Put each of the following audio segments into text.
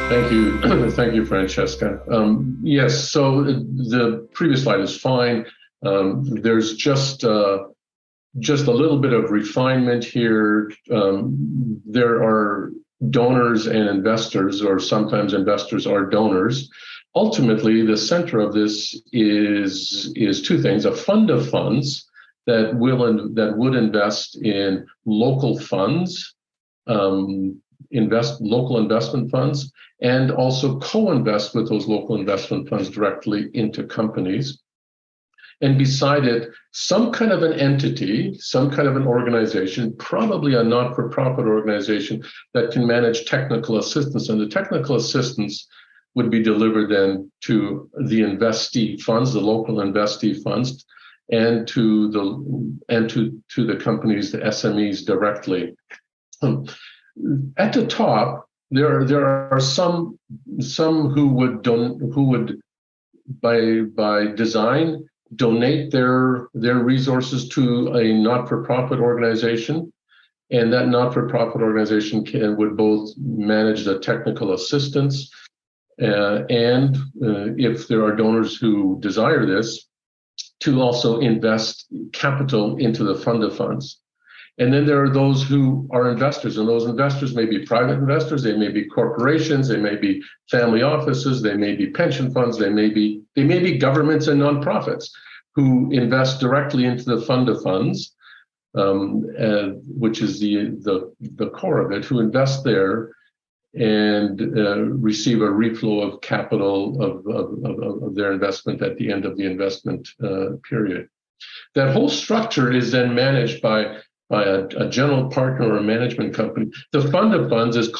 Thank you. Thank you, Francesca. Yes, so the previous slide is fine. There's just a little bit of refinement here. There are donors and investors, or sometimes investors are donors. Ultimately, the center of this is two things: a fund of funds that would invest in local funds, local investment funds, and also co-invest with those local investment funds directly into companies. And beside it, some kind of an entity, some kind of an organization, probably a not-for-profit organization that can manage technical assistance. And the technical assistance would be delivered then to the investee funds, the local investee funds, and to the companies, the SMEs directly. At the top, there are some who would by design donate their resources to a not-for-profit organization, and that not-for-profit organization would both manage the technical assistance and if there are donors who desire this, to also invest capital into the fund of funds. And then there are those who are investors, and those investors may be private investors, they may be corporations, they may be family offices, they may be pension funds, they may be governments and nonprofits who invest directly into the fund of funds, which is the core of it, who invest there and receive a reflow of capital of their investment at the end of the investment period. That whole structure is then managed by a general partner or a management company. The fund of funds is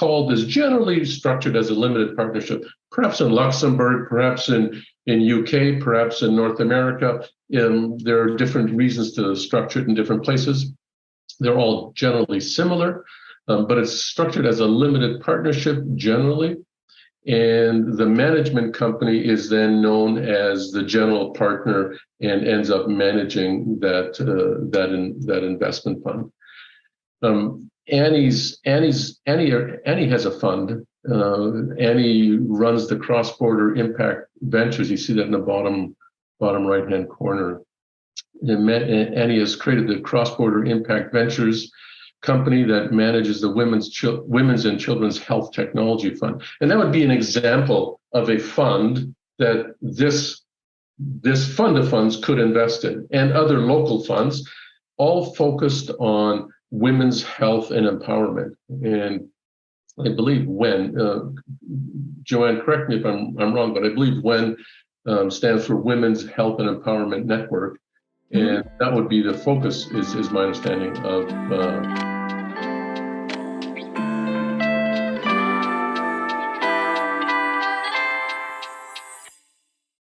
generally structured as a limited partnership, perhaps in Luxembourg, perhaps in UK, perhaps in North America. There are different reasons to structure it in different places. They're all generally similar, but it's structured as a limited partnership generally. And the management company is then known as the general partner and ends up managing that investment fund. Annie has a fund. Annie runs the Cross-Border Impact Ventures. You see that in the bottom right-hand corner. Annie has created the Cross-Border Impact Ventures company that manages the Women's and Children's Health Technology Fund. And that would be an example of a fund that this fund of funds could invest in, and other local funds, all focused on women's health and empowerment. And I believe Joanne, correct me if I'm wrong, but I believe WEN stands for Women's Health and Empowerment Network. And that would be the focus, is my understanding of